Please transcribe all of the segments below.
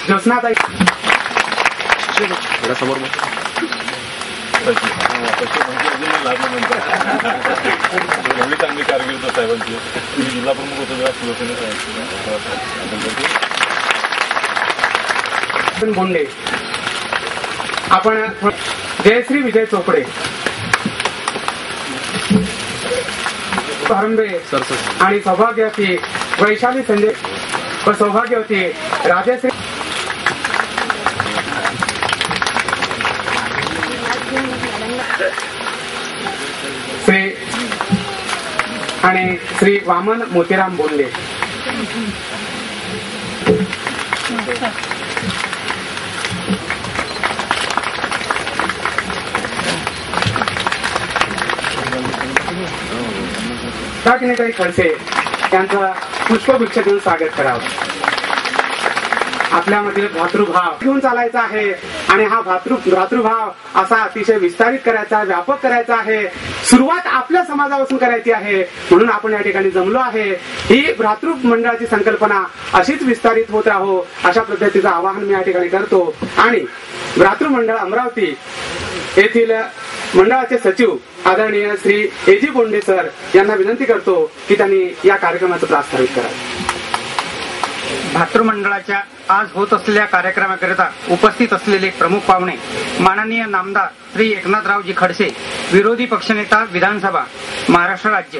ज्योत्स्नाताई समोर चांगली कारकीर्द साहेबांची. जिल्हा प्रमुख होतो तेव्हा बोंडे. आपण जयश्री विजय चोपडे, पारंबे आणि सौभाग्यवती वैशाली संजय व सौभाग्यवती राजश्री श्री आणि श्री वामन मोतीराम बोंडे. काही खडसे यांचं पुष्पगुच्छ देऊन स्वागत करावं. आपल्यामधील भातृभाव घेऊन चालायचा आहे आणि हा भातृभाव असा अतिशय विस्तारित करायचा, व्यापक करायचा आहे. सुरुवात आपल्या समाजापासून करायची आहे. म्हणून आपण या ठिकाणी जमलो आहे. ही भ्रातृ मंडळाची संकल्पना अशीच विस्तारित होत राहो अशा पद्धतीचं आवाहन मी या ठिकाणी करतो. आणि भ्रातृ मंडळ अमरावती येथील मंडळाचे सचिव आदरणीय श्री एजी बोंडे सर यांना विनंती करतो की त्यांनी या कार्यक्रमाचं प्रास्ताविक करावं. भातृमंडळाच्या आज होत असलेल्या कार्यक्रमाकरिता उपस्थित असलेले प्रमुख पाहुणे माननीय नामदार श्री एकनाथरावजी खडसे, विरोधी पक्षनेता विधानसभा महाराष्ट्र राज्य,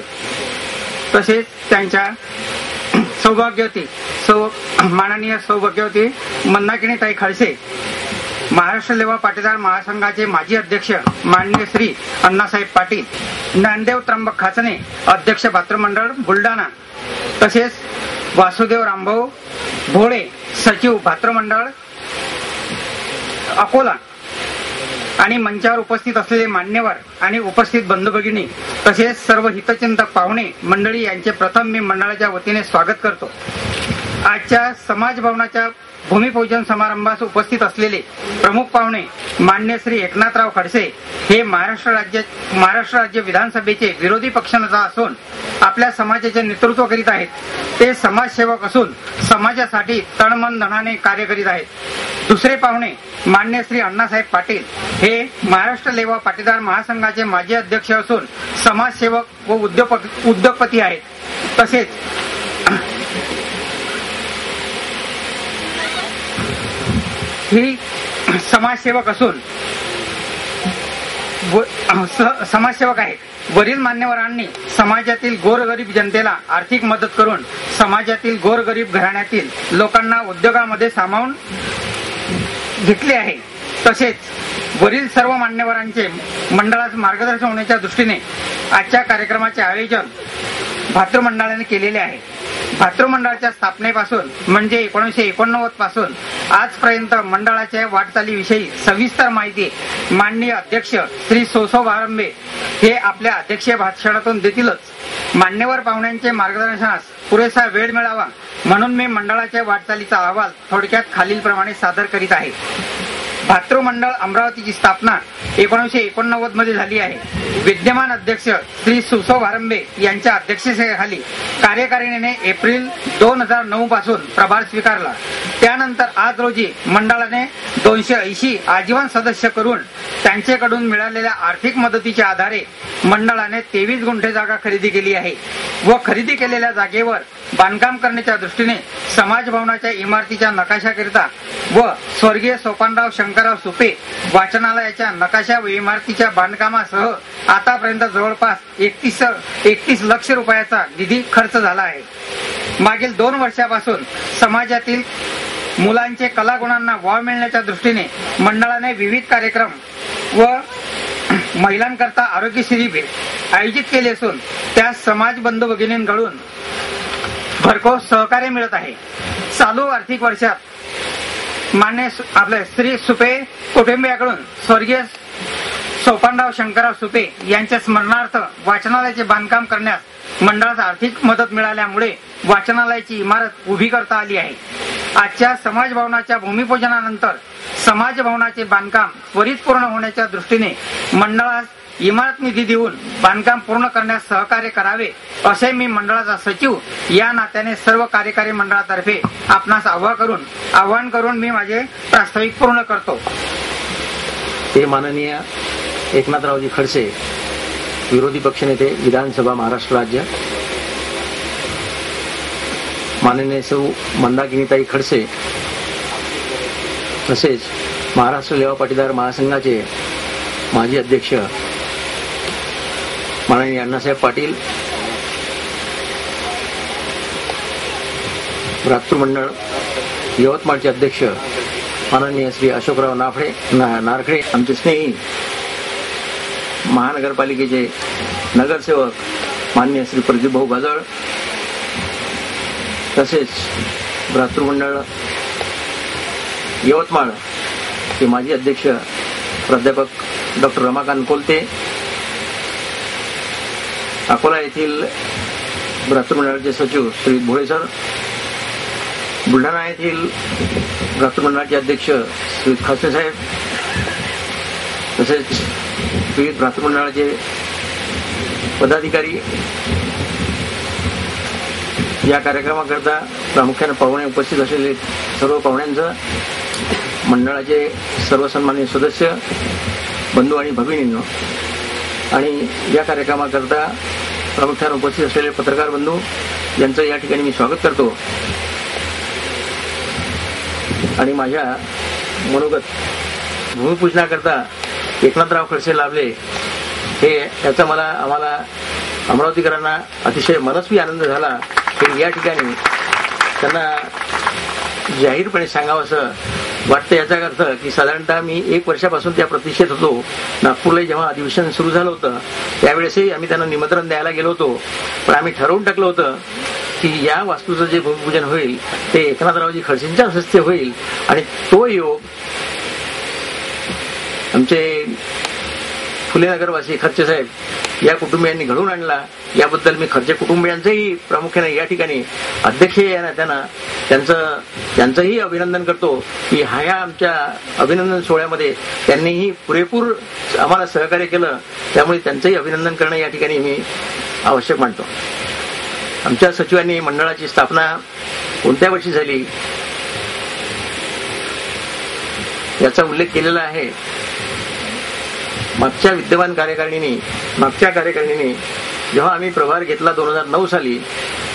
तसेच त्यांच्या सौभाग्यवती माननीय सौभाग्यवती मंदाकिनीताई खडसे, महाराष्ट्र लेवा पाटीदार महासंघाचे माजी अध्यक्ष माननीय श्री अण्णासाहेब पाटील, ज्ञानदेव त्र्यंबक खाचने अध्यक्ष भातृमंडळ बुलढाणा, तसेच वासुदेव रामभाऊ भोळे सचिव भातृमंडळ अकोला आणि मंचावर उपस्थित असलेले मान्यवर आणि उपस्थित बंधू भगिनी तसेच सर्व हितचिंतक पाहुणे मंडळी यांचे प्रथम मी मंडळाच्या वतीने स्वागत करतो. आजच्या समाज भवनाच्या भूमिपूजन समारंभास उपस्थित असलेले प्रमुख पाहुणे मान्य श्री एकनाथराव खडसे हे महाराष्ट्र राज्य विधानसभेचे विरोधी पक्षनेता असून आपल्या समाजाचे नेतृत्व करीत आहेत. ते समाजसेवक असून समाजासाठी तनमन धनाने कार्य करीत आहेत. दुसरे पाहुणे मान्य श्री अण्णासाहेब पाटील हे महाराष्ट्र लेवा पाटीदार महासंघाचे माजी अध्यक्ष असून समाजसेवक व उद्योगपती आहेत. तसेच ही समाजसेवक असून समाजसेवक आहेत. वरील मान्यवरांनी समाजातील गोरगरीब जनतेला आर्थिक मदत करून समाजातील गोरगरीब घराण्यातील लोकांना उद्योगामध्ये सामावून घेतले आहे. तसेच वरील सर्व मान्यवरांचे मंडळास मार्गदर्शन होण्याच्या दृष्टीने आजच्या कार्यक्रमाचे आयोजन भातृमंडळाने केलेले आहे. भातृमंडळाच्या स्थापनेपासून म्हणजे 1989 पासून आजपर्यंत मंडळाच्या वाटचालीविषयी सविस्तर माहिती माननीय अध्यक्ष श्री सोसो वारंबे हे आपल्या अध्यक्षीय भाषणातून देतीलच. मान्यवर पाहुण्यांचे मार्गदर्शनास पुरेसा वेळ मिळावा म्हणून मी मंडळाच्या वाटचालीचा अहवाल थोडक्यात खालीलप्रमाणे सादर करीत आहे. भातृमंडळ अमरावतीची स्थापना 1989 मध्ये झाली आहे. विद्यमान अध्यक्ष श्री सुसो वारंबे यांच्या अध्यक्षतेखाली कार्यकारिणीने एप्रिल 2009 पासून प्रभार स्वीकारला. त्यानंतर आज रोजी मंडळाने 280 आजीवन सदस्य करून त्यांच्याकडून मिळालेल्या आर्थिक मदतीच्या आधारे मंडळाने 23 गुंठे जागा खरेदी केली आहे व खरेदी केलेल्या जागेवर बांधकाम करण्याच्या दृष्टीने समाज भवनाच्या इमारतीच्या नकाशाकरिता व स्वर्गीय सोपानराव शंकरराव सुपे वाचनालयाच्या नकाशा व इमारतीच्या बांधकामासह आतापर्यंत जवळपास 31 लाख रुपयाचा निधी खर्च झाला आहे. मागील 2 वर्षापासून समाजातील मुलांचे कलागुणांना वाव मिळण्याच्या दृष्टीने मंडळाने विविध कार्यक्रम व महिलांकरता आरोग्य शिबिर आयोजित केले असून त्यास समाज बंधू भगिनींकडून भरघोस सहकार्य मिळत आहे. चालू आर्थिक वर्षात मान्य आपले श्री सुपे कुटुंबियाकडून स्वर्गीय सोपानराव शंकरराव सुपे यांच्या स्मरणार्थ वाचनालयाचे बांधकाम करण्यास मंडळास आर्थिक मदत मिळाल्यामुळे वाचनालयाची इमारत उभी करता आली आहे. आजच्या समाज भवनाच्या भूमिपूजनानंतर समाज भवनाचे बांधकाम त्वरित पूर्ण होण्याच्या दृष्टीने मंडळास इमारत निधी देऊन बांधकाम पूर्ण करण्यास सहकार्य करावे असे मी मंडळाचा सचिव या नात्याने सर्व कार्यकारी मंडळातर्फे आपणास आवाहन करून मी माझे प्रास्ताविक पूर्ण करतो. ते माननीय एकनाथरावजी खडसे, विरोधी पक्षनेते विधानसभा महाराष्ट्र राज्य, माननीय सौ मंदाकिनीताई खडसे, तसेच महाराष्ट्र लेवा पाटीदार महासंघाचे माजी अध्यक्ष माननीय अण्णासाहेब पाटील, भ्रातृमंडळ यवतमाळचे अध्यक्ष माननीय श्री अशोकराव नारखडे, आमचे स्नेही महानगरपालिकेचे नगरसेवक माननीय श्री प्रदीपभाऊ गाजळ, तसेच भ्रातृमंडळ यवतमाळ चे माजी अध्यक्ष प्राध्यापक डॉक्टर रमाकांत कोलते, अकोला येथील भ्रातृमंडळाचे सचिव श्री भोळे सर, बुलढाणा येथील भ्रातृमंडळाचे अध्यक्ष श्री खासे साहेब, तसेच विविध भ्रातृमंडळाचे पदाधिकारी, या कार्यक्रमाकरता प्रामुख्याने पाहुणे उपस्थित असलेले सर्व पाहुण्यांचं, मंडळाचे सर्व सन्माननीय सदस्य, बंधू आणि भगिनींनो, आणि या कार्यक्रमाकरता प्रामुख्याने उपस्थित असलेले पत्रकार बंधू यांचं या ठिकाणी मी स्वागत करतो. आणि माझ्या मनोगत भूमिपूजनाकरता एकनाथराव खडसे लाभले हे याचा आम्हाला अमरावतीकरांना अतिशय मनस्वी आनंद झाला. हे या ठिकाणी त्यांना जाहीरपणे सांगावं असं वाटतं. याचा अर्थ की साधारणतः मी 1 वर्षापासून त्या प्रतीक्षेत होतो. नागपूरला जेव्हा अधिवेशन सुरू झालं होतं त्यावेळेसही आम्ही त्यांना निमंत्रण द्यायला गेलो होतो, पण आम्ही ठरवून टाकलं होतं की या वास्तूचं जे भूमिपूजन होईल ते एकनाथरावजी खडसेंच्या हस्ते होईल, आणि तो योग आमचे फुलेनगरवासी खर्चे साहेब या कुटुंबियांनी घडवून आणला. याबद्दल मी खर्चे कुटुंबियांचंही प्रामुख्याने या ठिकाणी अध्यक्ष या नात्यानं त्यांचंही अभिनंदन करतो की ह्या आमच्या अभिनंदन सोहळ्यामध्ये त्यांनीही पुरेपूर आम्हाला सहकार्य केलं, त्यामुळे त्यांचंही अभिनंदन करणं या ठिकाणी मी आवश्यक मानतो. आमच्या सचिवांनी मंडळाची स्थापना कोणत्या वर्षी झाली याचा उल्लेख केलेला आहे. मागच्या कार्यकारिणीने जेव्हा आम्ही प्रभार घेतला 2009 साली,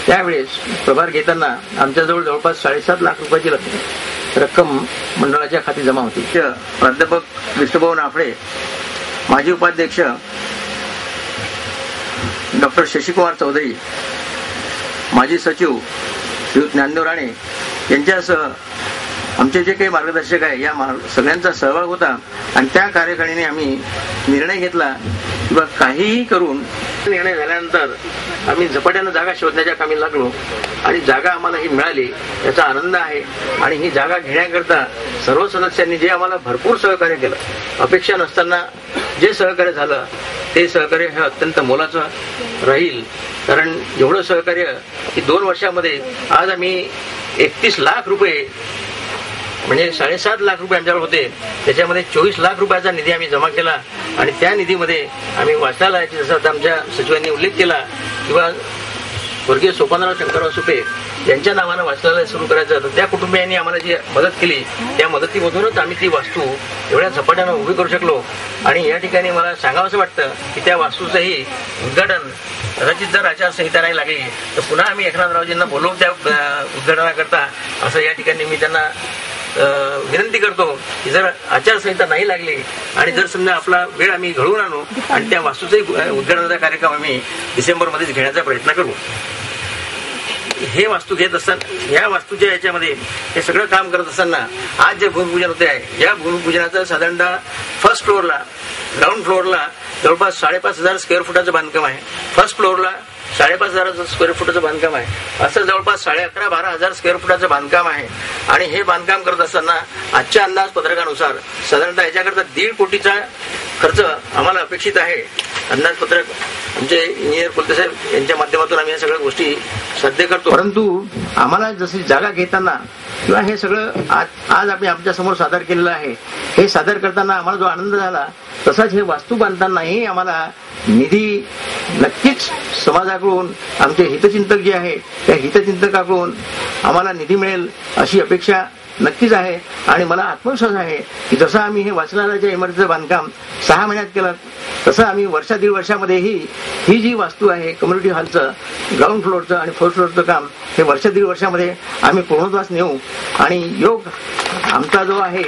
त्यावेळेस प्रभार घेताना आमच्याजवळ जवळपास 7.5 लाख रुपयाची रक्कम मंडळाच्या खाती जमा होती. प्राध्यापक विष्णुभाऊ नाफडे, माजी उपाध्यक्ष डॉक्टर शशिकुमार चौधरी, माजी सचिव श्री ज्ञानदेव राणे यांच्यासह आमचे जे काही मार्गदर्शक आहे या सगळ्यांचा सहभाग होता. आणि त्या कार्यकारिणीने आम्ही निर्णय घेतला किंवा काहीही करून निर्णय झाल्यानंतर आम्ही झपाट्यानं जागा शोधण्याच्या कामी लागलो आणि जागा आम्हाला ही मिळाली याचा आनंद आहे. आणि ही जागा घेण्याकरता सर्व सदस्यांनी जे आम्हाला भरपूर सहकार्य केलं, अपेक्षा नसताना जे सहकार्य झालं ते सहकार्य हे अत्यंत मोलाचं राहील. कारण एवढं सहकार्य की 2 वर्षामध्ये आज आम्ही 31 लाख रुपये म्हणजे 7.5 लाख रुपये आमच्याकडे होते, त्याच्यामध्ये 24 लाख रुपयाचा निधी आम्ही जमा केला. आणि त्या निधीमध्ये आम्ही वाचनालयाची, जसं आता आमच्या सचिवांनी उल्लेख केला, किंवा स्वर्गीय सोपानराव शंकरराव सुपे यांच्या नावानं वाचनालय सुरू करायचं तर त्या कुटुंबियांनी आम्हाला जी मदत केली त्या मदतीमधूनच आम्ही ती वास्तू एवढ्या झपाट्यानं उभी करू शकलो. आणि या ठिकाणी मला सांगावं असं वाटतं की त्या वास्तूचंही उद्घाटन कदाचित जर आचारसंहिता नाही लागली तर पुन्हा आम्ही एकनाथरावजींना बोलवू त्या उद्घाटनाकरता, असं या ठिकाणी मी त्यांना विनंती करतो की जर आचारसंहिता नाही लागली आणि जर समजा आपला वेळ आम्ही घडवून आणू आणि त्या वास्तूचाही उद्घाटनाचा कार्यक्रम आम्ही डिसेंबरमध्येच घेण्याचा प्रयत्न करू. हे वास्तू घेत असताना, या वास्तूच्या याच्यामध्ये हे सगळं काम करत असताना आज जे भूमिपूजन होते आहे, या भूमिपूजनाचं साधारणतः फर्स्ट फ्लोअरला, ग्राउंड फ्लोअरला जवळपास 5,500 स्क्वेअर फुटाचं बांधकाम आहे. फर्स्ट फ्लोअरला 5,500 स्क्वेअर फुटाचं बांधकाम आहे. असं जवळपास 11,500-12,000 स्क्वेअर फुटाचं बांधकाम आहे. आणि हे बांधकाम करत असताना आजच्या अंदाजपत्रकानुसार साधारणतः याच्याकरता 1.5 कोटीचा खर्च आम्हाला अपेक्षित आहे. अंदाजपत्रक आमचे इंजिनियर कोलते साहेब यांच्या माध्यमातून आम्ही या सगळ्या गोष्टी साध्य करतो. परंतु आम्हाला जशी जागा घेताना किंवा हे सगळं आज आम्ही आमच्या समोर सादर केलेलं आहे. हे सादर करताना आम्हाला जो आनंद झाला तसाच हे वास्तू बांधतानाही आम्हाला निधी नक्कीच समाजाकडून आमचे हितचिंतक जे आहे त्या हितचिंतकाकडून आम्हाला निधी मिळेल अशी अपेक्षा नक्कीच आहे. आणि मला आत्मविश्वास आहे की जसं आम्ही हे वाचनालयाच्या इमारतीचं बांधकाम 6 महिन्यात केलं तसं आम्ही दीड वर्षामध्येही ही जी वास्तू आहे कम्युनिटी हॉलचं ग्राउंड फ्लोअरचं आणि 4th फ्लोअरचं काम हे दीड वर्षामध्ये आम्ही पूर्णत्वास नेऊ. आणि योग आमचा जो आहे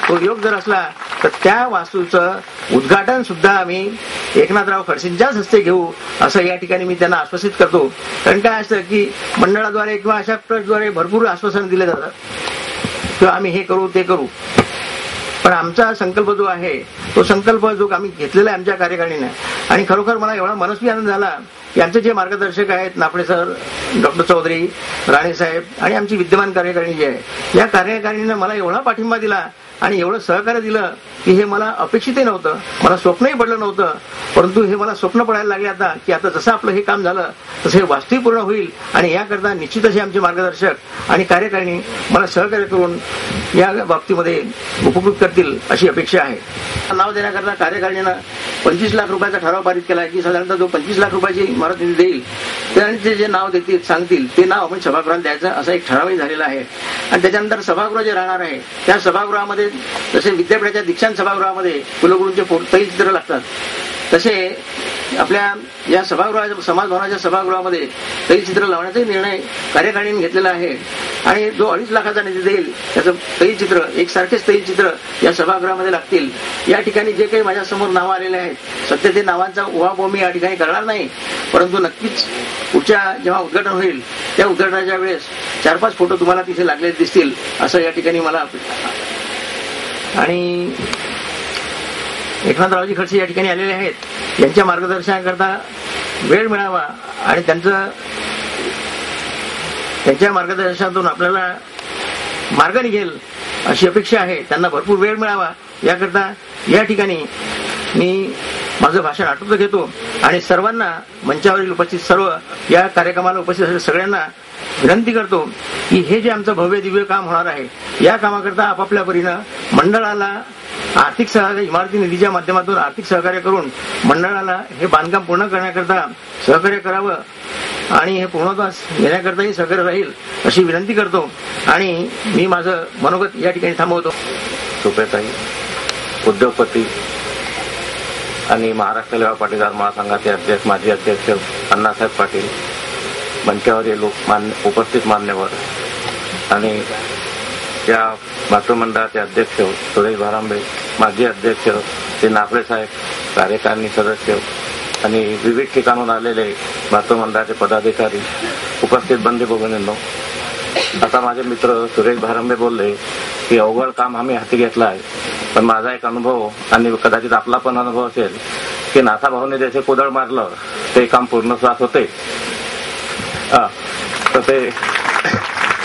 तो योग जर असला तर त्या वास्तूचं उद्घाटन सुद्धा आम्ही एकनाथराव खडसेंच्याच हस्ते घेऊ असं या ठिकाणी मी त्यांना आश्वासित करतो. कारण काय असतं की मंडळाद्वारे किंवा अशा ट्रस्टद्वारे भरपूर आश्वासन दिले जातात किंवा आम्ही हे करू ते करू, पण आमचा संकल्प जो आहे तो संकल्प जो आम्ही घेतलेला आहे आमच्या कार्यकारिणीने. आणि खरोखर मला एवढा मनस्वी आनंद झाला की आमचे जे मार्गदर्शक आहेत नाफडे सर, डॉक्टर चौधरी, राणे साहेब आणि आमची विद्यमान कार्यकारिणी जी आहे या कार्यकारिणीने मला एवढा पाठिंबा दिला आणि एवढं सहकार्य दिलं की हे मला अपेक्षितही नव्हतं, मला स्वप्नही पडलं नव्हतं. परंतु हे मला स्वप्न पडायला लागले आता की आता जसं आपलं हे काम झालं तसं हे वास्तविक पूर्ण होईल. आणि याकरता निश्चितच हे आमचे मार्गदर्शक आणि कार्यकारिणी मला सहकार्य करून या बाबतीमध्ये उपकृत करतील अशी अपेक्षा आहे. नाव देण्याकरता कार्यकारिणीनं 25 लाख रुपयाचा ठराव पारित केला की साधारणतः जो 25 लाख रुपयाची इमारत निधी देईल त्यांचे जे नाव देतील सांगतील ते नाव आपण सभागृहात द्यायचं असा एक ठरावही झालेला आहे. आणि त्याच्यानंतर सभागृह जे राहणार आहे त्या सभागृहामध्ये जसे विद्यापीठाच्या दीक्षांत सभागृहामध्ये कुलगुरूंचे तैलचित्र लागतात तसे आपल्या या सभागृहाच्या समाज भवनाच्या सभागृहामध्ये तैलचित्र लावण्याचाही निर्णय कार्यकारिणीने घेतलेला आहे. आणि जो 2.5 लाखाचा निधी देईल त्याचं तैलचित्र एकसारखेच तैलचित्र या सभागृहामध्ये लागतील. या ठिकाणी जे काही माझ्या समोर नावं आलेले आहेत सध्या ते नावांचा उहापोह मी या ठिकाणी करणार नाही, परंतु नक्कीच पुढच्या जेव्हा उद्घाटन होईल त्या उद्घाटनाच्या वेळेस 4-5 फोटो तुम्हाला तिथे लागलेले दिसतील असं या ठिकाणी मला. आणि एकनाथरावजी खडसे या ठिकाणी आलेले आहेत यांच्या मार्गदर्शनाकरता वेळ मिळावा आणि त्यांच्या मार्गदर्शनातून आपल्याला मार्ग निघेल अशी अपेक्षा आहे. त्यांना भरपूर वेळ मिळावा याकरता या ठिकाणी मी माझं भाषण आटोपत घेतो आणि सर्वांना मंचावरील उपस्थित सर्व या कार्यक्रमाला उपस्थित असलेल्या सगळ्यांना विनंती करतो की हे जे आमचं भव्य दिव्य काम होणार आहे या कामाकरता आपापल्या परीनं मंडळाला आर्थिक सहकार्य इमारती निधीच्या माध्यमातून आर्थिक सहकार्य करून मंडळाला हे बांधकाम पूर्ण करण्याकरता सहकार्य करावं आणि हे पूर्णत्वास येण्याकरताही सहकार्य राहील अशी विनंती करतो. आणि मी माझं मनोगत या ठिकाणी थांबवतो. सुप्रियाताई उद्योगपती आणि महाराष्ट्र लेवा पाटीदार महासंघाचे अध्यक्ष माजी अध्यक्ष अण्णासाहेब पाटील, मंचावरील उपस्थित मान्यवर आणि या मातृमंडळाचे अध्यक्ष सुरेश भारांबे, माजी अध्यक्ष श्री नाफडे साहेब, कार्यकारिणी सदस्य आणि विविध ठिकाणून आलेले मातृमंडळाचे पदाधिकारी, उपस्थित बंधू भगिनींनो. आता माझे मित्र सुरेश भारांबे बोलले की अवघड काम आम्ही हाती घेतलं आहे, पण माझा एक अनुभव आणि कदाचित आपला पण अनुभव असेल की नाथाभाऊने जसे कोदळ मारलं ते काम पूर्णत्वास होते. तर ते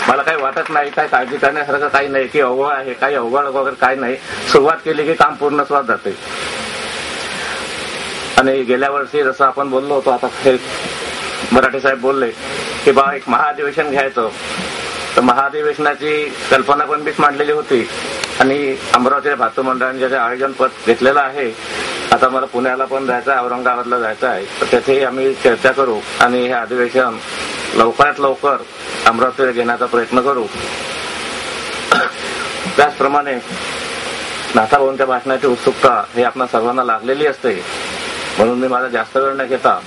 मला काही वाटत नाही, काही काळजी करण्यासारखं काही नाही की अवघड आहे, काही अवघड वगैरे काही नाही. सुरुवात केली की काम पूर्णत्वास जाते. आणि गेल्या वर्षी जसं आपण बोललो होतो, आता हे मराठे साहेब बोलले की बा एक महाधिवेशन घ्यायचं, तर महाधिवेशनाची कल्पना पण मीच मांडलेली होती आणि अमरावतीच्या भातृमंडळाने जे आयोजन पद घेतलेलं आहे. आता मला पुण्याला पण जायचं आहे, औरंगाबादला जायचं आहे, तर तेथेही आम्ही चर्चा करू आणि हे अधिवेशन लवकरात लवकर अमरावतीला घेण्याचा प्रयत्न करू. त्याचप्रमाणे नाथाभाऊंच्या भाषणाची उत्सुकता हे आपल्या सर्वांना लागलेली असते, म्हणून मी माझा जास्त वेळ न घेता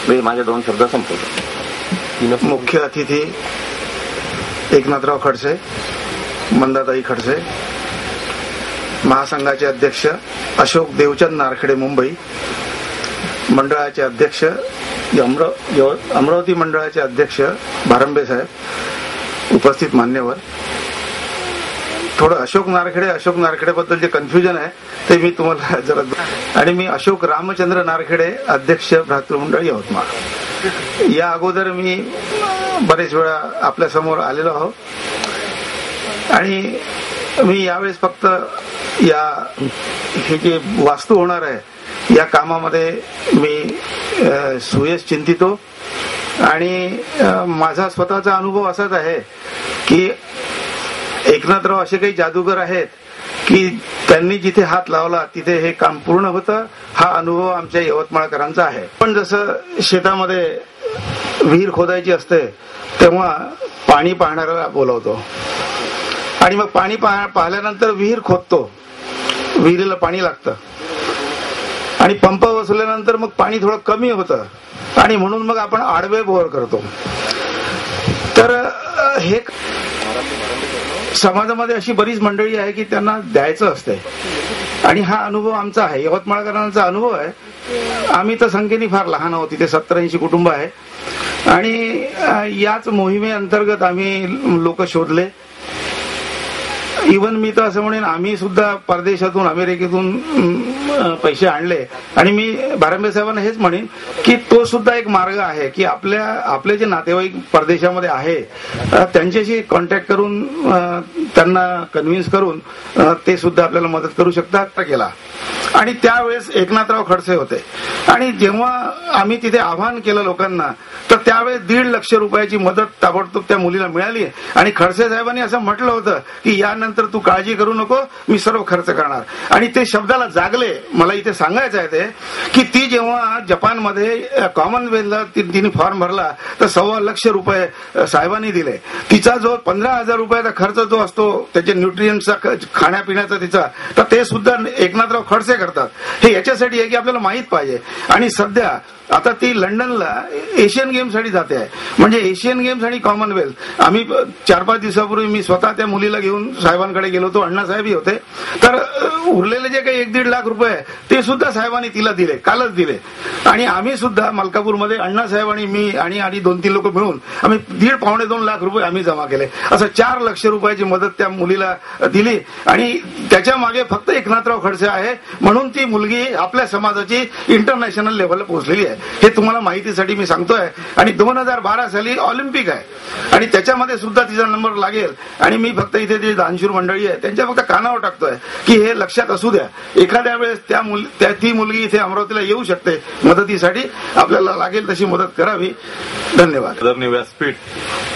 मी माझे 2 शब्द संपवतो. मुख्य अतिथी एकनाथराव खडसे, मंदाताई खडसे, महासंघाचे अध्यक्ष अशोक देवचंद नारखेडे मुंबई, मंडळाचे अध्यक्ष अमरावती मंडळाचे अध्यक्ष भारांबे साहेब, उपस्थित मान्यवर. थोडं अशोक नारखेडे बद्दल जे कन्फ्युजन आहे ते मी तुम्हाला जरा. आणि मी अशोक रामचंद्र नारखेडे, अध्यक्ष भ्रातृमंडळ यवतमाळ. या अगोदर मी बरेच वेळा आपल्या समोर आलेलो आहोत आणि मी यावेळेस फक्त हे जे वास्तू होणार आहे या कामामध्ये मी सुयश चिंतितो. आणि माझा स्वतःचा अनुभव असाच आहे की एकनाथराव असे काही जादूगर आहेत की त्यांनी जिथे हात लावला तिथे हे काम पूर्ण होतं. हा अनुभव आमच्या यवतमाळकरांचा आहे. पण जसं शेतामध्ये विहीर खोदायची असते तेव्हा पाणी पाहणाऱ्याला बोलवतो आणि मग पाणी पाहिल्यानंतर विहीर खोदतो, विहिरीला पाणी लागतं आणि पंप बसवल्यानंतर मग पाणी थोडं कमी होतं आणि म्हणून मग आपण आडवे बोर करतो. तर हे समाजामध्ये अशी बरीच मंडळी आहे की त्यांना द्यायचं असते आणि हा अनुभव आमचा आहे, यवतमाळकरांचा अनुभव आहे. आम्ही तर संख्येने फार लहान आहोत, तिथे 70-80 कुटुंब आहे आणि याच मोहिमेअंतर्गत आम्ही लोक शोधले. इव्हन मी तर असं म्हणेन आम्ही सुद्धा परदेशातून अमेरिकेतून पैसे आणले आणि मी भारंबे साहेबांना हेच म्हणेन की तो सुद्धा एक मार्ग आहे की आपले जे नातेवाईक परदेशामध्ये आहे त्यांच्याशी कॉन्टॅक्ट करून त्यांना कन्व्हिन्स करून ते सुद्धा आपल्याला मदत करू शकतात केला. आणि त्यावेळेस एकनाथराव खडसे होते आणि जेव्हा आम्ही तिथे आवाहन केलं लोकांना तर त्यावेळेस 1.5 लाख रुपयाची मदत ताबडतोब त्या मुलीला मिळाली आणि खडसे साहेबांनी असं म्हटलं होतं की यानंतर तू काळजी करू नको, मी सर्व खर्च करणार. आणि ते शब्दाला जागले. मला इथे सांगायचं आहे ते की ती जेव्हा जपानमध्ये कॉमनवेल्थला तिने फॉर्म भरला तर 1.25 लाख रुपये साहेबांनी दिले. तिचा जो 15,000 रुपयाचा खर्च जो असतो त्याचे न्यूट्रियंटचा खाण्यापिण्याचा तिचा, तर ते सुद्धा एकनाथराव खडसे करतात. हे याच्यासाठी आहे की आपल्याला माहित पाहिजे. आणि सध्या आता ती लंडनला एशियन गेमसाठी जाते आहे. म्हणजे एशियन गेम्स आणि कॉमनवेल्थ आम्ही 4-5 दिवसापूर्वी मी स्वतः त्या मुलीला घेऊन साहेबांकडे गेलो होतो. अण्णासाहेबही होते. तर उरलेले जे काही 1-1.5 लाख रुपये ते सुद्धा साहेबांनी तिला दिले, कालच दिले. आणि आम्ही सुद्धा मलकापूरमध्ये अण्णासाहेब आणि मी आणि 2-3 लोक मिळून आम्ही 1.5-2 लाख रुपये आम्ही जमा केले. असं 4 लाख रुपयाची मदत त्या मुलीला दिली. आणि त्याच्या मागे फक्त एकनाथराव खडसे आहे म्हणून ती मुलगी आपल्या समाजाची इंटरनॅशनल लेव्हलला पोहोचलेली आहे. हे तुम्हाला माहितीसाठी मी सांगतोय. आणि 2012 साली ऑलिम्पिक आहे आणि त्याच्यामध्ये सुद्धा तिचा नंबर लागेल. आणि मी फक्त इथे जी दानशूर मंडळी आहे त्यांच्या फक्त कानावर टाकतोय की हे लक्षात असू द्या, एखाद्या वेळेस ती मुलगी इथे अमरावतीला येऊ शकते. मदतीसाठी आपल्याला लागेल तशी मदत करावी. धन्यवाद. आदरणीय व्यासपीठ,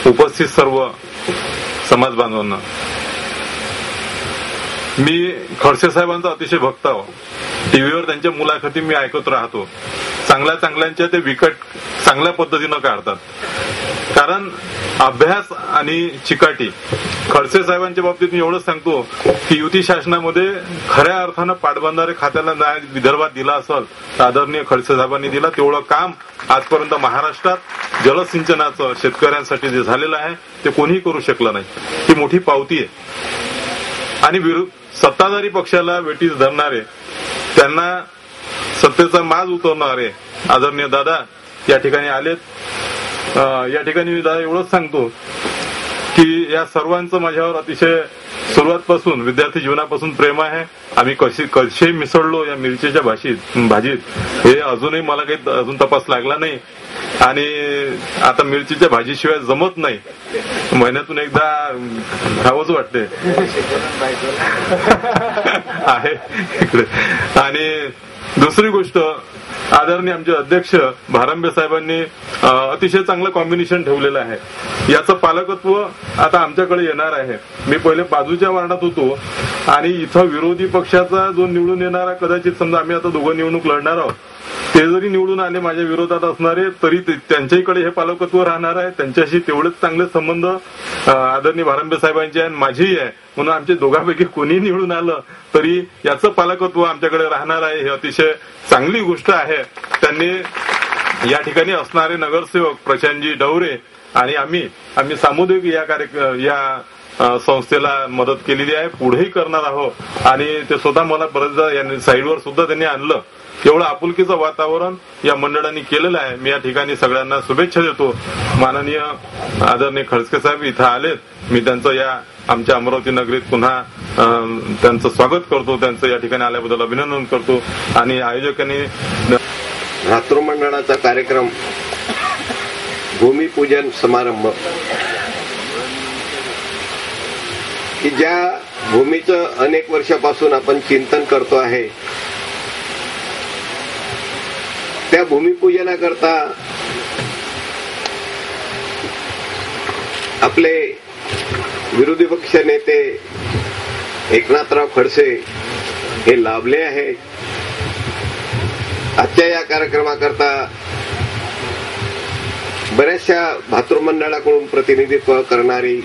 उपस्थित सर्व समाज बांधवांना, मी खडसे साहेबांचा अतिशय भक्त आहो. टीव्हीवर त्यांच्या मुलाखती मी ऐकत राहतो. चांगल्या ते विकट चांगल्या पद्धतीनं काढतात. कारण अभ्यास आणि चिकाटी. खडसे साहेबांच्या बाबतीत मी एवढंच सांगतो की युती शासनामध्ये खऱ्या अर्थानं पाटबंधारे खात्याला न्याय विदर्भात दिला असेल तर आदरणीय खडसे साहेबांनी दिला. तेवढं काम आजपर्यंत महाराष्ट्रात जलसिंचनाचं शेतकऱ्यांसाठी जे झालेलं आहे ते कोणीही करू शकलं नाही. ही मोठी पावती आहे. आणि सत्ताधारी पक्षाला वेटीस धरणारे, त्यांना सत्तेचा माज उतरणारे आदरणीय दादा या ठिकाणी आलेत. या ठिकाणी मी दादा एवढंच सांगतो की या सर्वांचं माझ्यावर अतिशय सुरुवातपासून विद्यार्थी जीवनापासून प्रेम आहे. आम्ही कसे मिसळलो या मिरचीच्या भाजीत हे अजूनही मला काही अजून तपास लागला नाही. आणि आता मिरचीच्या भाजीशिवाय जमत नाही. महिन्यातून एकदा खावंच वाटते आहे इकडे. आणि दुसरी गोष्ट, आदरणीय आमचे अध्यक्ष भारंबे साहेबांनी अतिशय चांगलं कॉम्बिनेशन ठेवलेलं आहे. याचं पालकत्व आता आमच्याकडे येणार आहे. मी पहिले बाजूच्या वार्डात होतो आणि इथं विरोधी पक्षाचा जो निवडून येणारा, कदाचित समजा आम्ही आता दोघं निवडणूक लढणार आहोत, ते जरी निवडून आले माझ्या विरोधात असणारे तरी त्यांच्याकडे हे पालकत्व राहणार आहे. त्यांच्याशी तेवढेच चांगले संबंध आदरणीय भारंबे साहेबांचे आणि माझेही आहे. म्हणून आमच्या दोघांपैकी कोणी निवडून आलं तरी याचं पालकत्व आमच्याकडे राहणार आहे. हे अतिशय चांगली गोष्ट आहे. त्यांनी या ठिकाणी असणारे नगरसेवक प्रशांतजी डवरे आणि आम्ही सामुदायिक या संस्थेला मदत केलेली आहे, पुढेही करणार आहोत. आणि ते स्वतः मला बरेचदा साईडवर सुद्धा त्यांनी आणलं. एवढं आपुलकीचं वातावरण या मंडळांनी केलेलं आहे. मी या ठिकाणी सगळ्यांना शुभेच्छा देतो. माननीय आदरणीय खडसे साहेब इथं आलेत. मी त्यांचं या आमच्या अमरावती नगरीत पुन्हा त्यांचं स्वागत करतो. त्यांचं या ठिकाणी आल्याबद्दल अभिनंदन करतो. आणि आयोजकांनी भातृमंडळाचा कार्यक्रम भूमिपूजन समारंभ की ज्या भूमीचं अनेक वर्षापासून आपण चिंतन करतो आहे, त्या भूमिपूजनाकरता आपले विरोधी पक्ष नेते एकनाथराव खडसे हे लाभले आहेत. आजच्या या कार्यक्रमाकरता बऱ्याचशा भातृमंडळाकडून प्रतिनिधित्व करणारी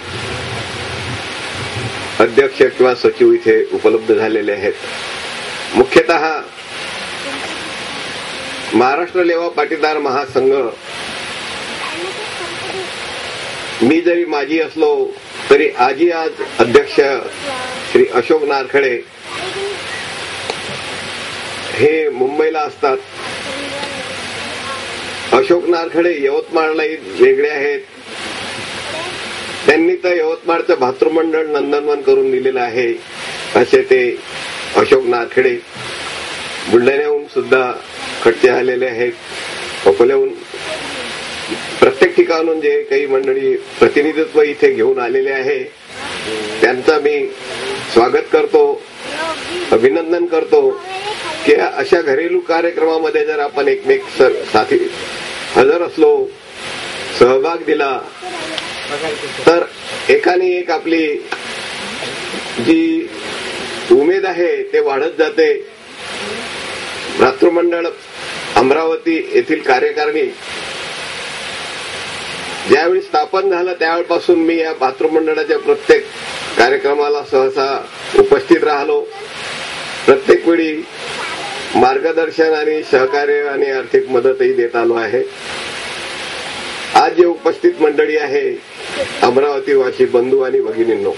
अध्यक्ष किंवा सचिव इथे उपलब्ध झालेले आहेत. मुख्यतः महाराष्ट्र लेवा पाटीदार महासंघ, मी जरी माजी असलो तरी आज अध्यक्ष श्री अशोक नारखडे हे मुंबईला असतात. अशोक नारखडे यवतमाळलाही वेगळे आहेत. त्यांनी तर यवतमाळचं भातृमंडळ नंदनवन करून दिलेलं आहे. असे ते अशोक नारखडे बुलढाण्याहून सुद्धा खडसे आलेले आहेत. अकोल्याहून प्रत्येक ठिकाणून जे काही मंडळी प्रतिनिधित्व इथे घेऊन आलेले आहे त्यांचा मी स्वागत करतो, अभिनंदन करतो की अशा घरेलू कार्यक्रमामध्ये जर आपण एकमेक साथी हजर असलो, सहभाग दिला तर एकाने एक आपली जी उमेद आहे ते वाढत जाते. भातृमंडळ अमरावती येथील कार्यकारिणी ज्यावेळी स्थापन झालं त्यावेळेपासून मी या भातृमंडळाच्या प्रत्येक कार्यक्रमाला सहसा उपस्थित राहिलो. प्रत्येक वेळी मार्गदर्शन आणि सहकार्य आणि आर्थिक मदतही देत आलो आहे. आज जे उपस्थित मंडळी आहे अमरावतीवासी बंधू आणि भगिनींनो,